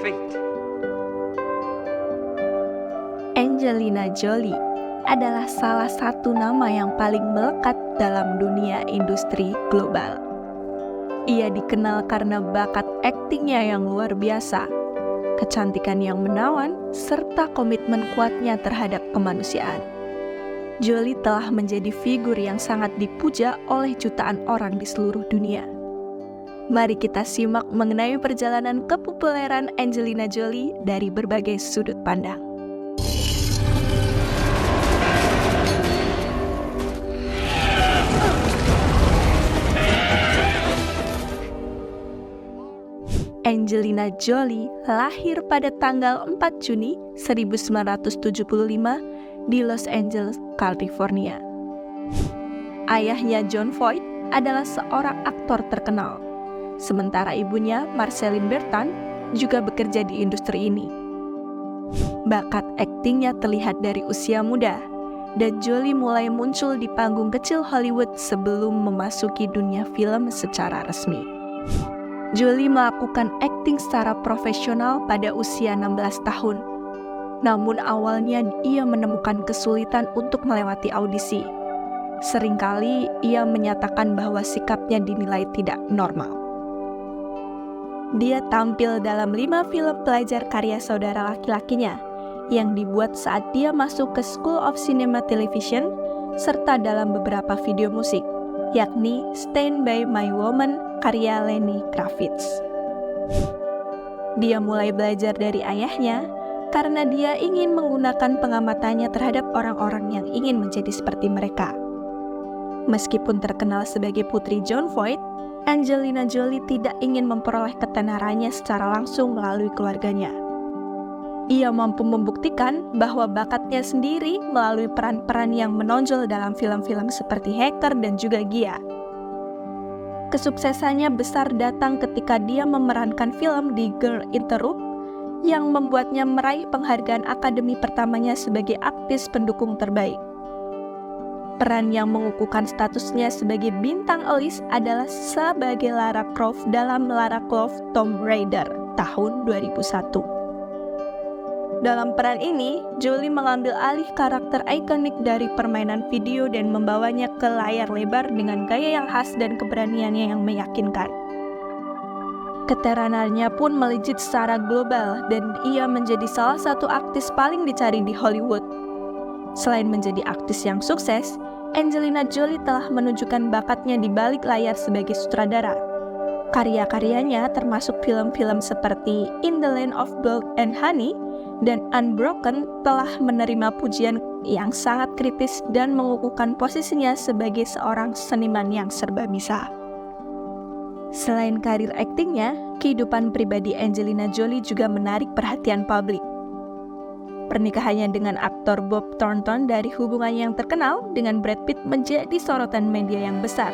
fate. Angelina Jolie adalah salah satu nama yang paling melekat dalam dunia industri global. Ia dikenal karena bakat aktingnya yang luar biasa, kecantikan yang menawan, serta komitmen kuatnya terhadap kemanusiaan. Jolie telah menjadi figur yang sangat dipuja oleh jutaan orang di seluruh dunia. Mari kita simak mengenai perjalanan kepopuleran Angelina Jolie dari berbagai sudut pandang. Angelina Jolie lahir pada tanggal 4 Juni 1975 di Los Angeles, California. Ayahnya Jon Voight adalah seorang aktor terkenal, sementara ibunya Marceline Berthon juga bekerja di industri ini. Bakat aktingnya terlihat dari usia muda, dan Jolie mulai muncul di panggung kecil Hollywood sebelum memasuki dunia film secara resmi. Jolie melakukan akting secara profesional pada usia 16 tahun. Namun awalnya ia menemukan kesulitan untuk melewati audisi. Seringkali ia menyatakan bahwa sikapnya dinilai tidak normal. Dia tampil dalam 5 film pelajar karya saudara laki-lakinya yang dibuat saat dia masuk ke School of Cinema Television, serta dalam beberapa video musik, yakni Stand By My Woman karya Lenny Kravitz. Dia mulai belajar dari ayahnya karena dia ingin menggunakan pengamatannya terhadap orang-orang yang ingin menjadi seperti mereka. Meskipun terkenal sebagai putri Jon Voight, Angelina Jolie tidak ingin memperoleh ketenarannya secara langsung melalui keluarganya. Ia mampu membuktikan bahwa bakatnya sendiri melalui peran-peran yang menonjol dalam film-film seperti Hacker dan juga Gia. Kesuksesannya besar datang ketika dia memerankan film The Girl Interrupt yang membuatnya meraih penghargaan Akademi pertamanya sebagai aktris pendukung terbaik. Peran yang mengukuhkan statusnya sebagai bintang Alice adalah sebagai Lara Croft dalam Lara Croft Tomb Raider tahun 2001. Dalam peran ini, Jolie mengambil alih karakter ikonik dari permainan video dan membawanya ke layar lebar dengan gaya yang khas dan keberaniannya yang meyakinkan. Keterangannya pun melejit secara global dan ia menjadi salah satu aktris paling dicari di Hollywood. Selain menjadi aktris yang sukses, Angelina Jolie telah menunjukkan bakatnya di balik layar sebagai sutradara. Karya-karyanya termasuk film-film seperti In the Land of Blood and Honey dan Unbroken telah menerima pujian yang sangat kritis dan mengukuhkan posisinya sebagai seorang seniman yang serba bisa. Selain karir aktingnya, kehidupan pribadi Angelina Jolie juga menarik perhatian publik. Pernikahannya dengan aktor Bob Thornton dari hubungan yang terkenal dengan Brad Pitt menjadi sorotan media yang besar.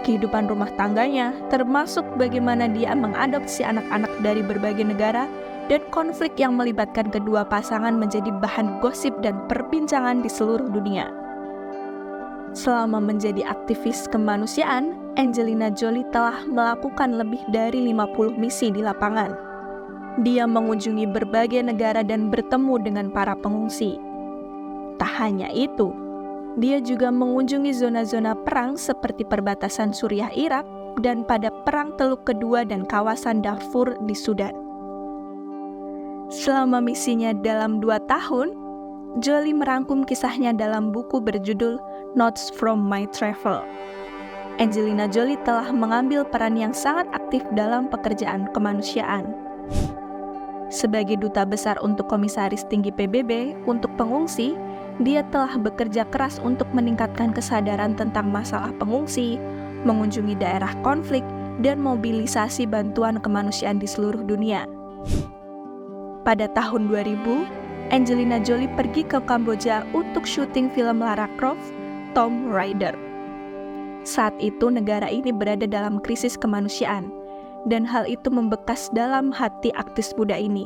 Kehidupan rumah tangganya, termasuk bagaimana dia mengadopsi anak-anak dari berbagai negara, dan konflik yang melibatkan kedua pasangan menjadi bahan gosip dan perbincangan di seluruh dunia. Selama menjadi aktivis kemanusiaan, Angelina Jolie telah melakukan lebih dari 50 misi di lapangan. Dia mengunjungi berbagai negara dan bertemu dengan para pengungsi. Tak hanya itu, dia juga mengunjungi zona-zona perang seperti perbatasan Suriah Irak dan pada Perang Teluk Kedua dan kawasan Darfur di Sudan. Selama misinya dalam 2 tahun, Jolie merangkum kisahnya dalam buku berjudul Notes from My Travel. Angelina Jolie telah mengambil peran yang sangat aktif dalam pekerjaan kemanusiaan. Sebagai duta besar untuk Komisaris Tinggi PBB untuk pengungsi, dia telah bekerja keras untuk meningkatkan kesadaran tentang masalah pengungsi, mengunjungi daerah konflik, dan mobilisasi bantuan kemanusiaan di seluruh dunia. Pada tahun 2000, Angelina Jolie pergi ke Kamboja untuk syuting film Lara Croft, Tomb Raider. Saat itu negara ini berada dalam krisis kemanusiaan, dan hal itu membekas dalam hati aktris muda ini.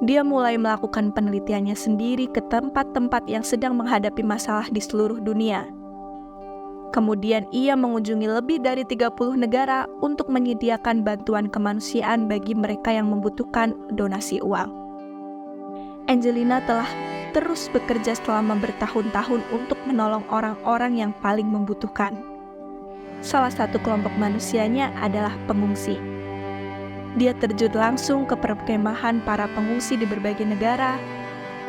Dia mulai melakukan penelitiannya sendiri ke tempat-tempat yang sedang menghadapi masalah di seluruh dunia. Kemudian ia mengunjungi lebih dari 30 negara untuk menyediakan bantuan kemanusiaan bagi mereka yang membutuhkan donasi uang. Angelina telah terus bekerja selama bertahun-tahun untuk menolong orang-orang yang paling membutuhkan. Salah satu kelompok manusianya adalah pengungsi. Dia terjun langsung ke perkemahan para pengungsi di berbagai negara,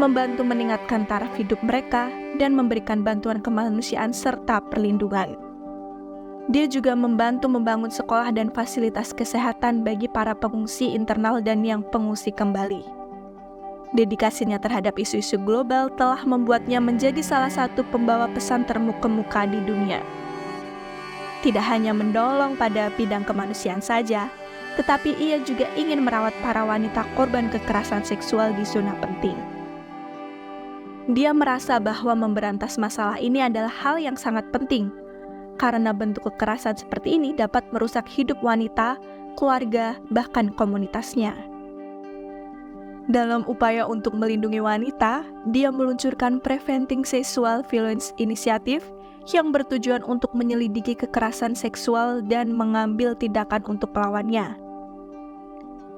membantu meningkatkan taraf hidup mereka, dan memberikan bantuan kemanusiaan serta perlindungan. Dia juga membantu membangun sekolah dan fasilitas kesehatan bagi para pengungsi internal dan yang pengungsi kembali. Dedikasinya terhadap isu-isu global telah membuatnya menjadi salah satu pembawa pesan terkemuka di dunia. Tidak hanya menolong pada bidang kemanusiaan saja, tetapi ia juga ingin merawat para wanita korban kekerasan seksual di zona penting. Dia merasa bahwa memberantas masalah ini adalah hal yang sangat penting, karena bentuk kekerasan seperti ini dapat merusak hidup wanita, keluarga, bahkan komunitasnya. Dalam upaya untuk melindungi wanita, dia meluncurkan Preventing Sexual Violence Initiative yang bertujuan untuk menyelidiki kekerasan seksual dan mengambil tindakan untuk melawannya.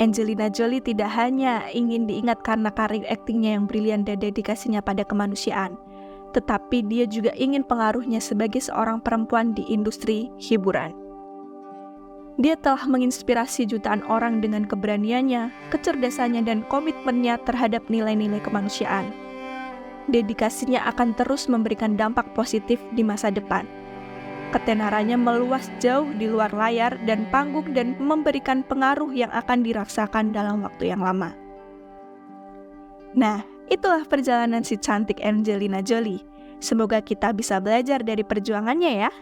Angelina Jolie tidak hanya ingin diingat karena karir aktingnya yang brilian dan dedikasinya pada kemanusiaan, tetapi dia juga ingin pengaruhnya sebagai seorang perempuan di industri hiburan. Dia telah menginspirasi jutaan orang dengan keberaniannya, kecerdasannya, dan komitmennya terhadap nilai-nilai kemanusiaan. Dedikasinya akan terus memberikan dampak positif di masa depan. Ketenarannya meluas jauh di luar layar dan panggung dan memberikan pengaruh yang akan dirasakan dalam waktu yang lama. Nah, itulah perjalanan si cantik Angelina Jolie. Semoga kita bisa belajar dari perjuangannya ya.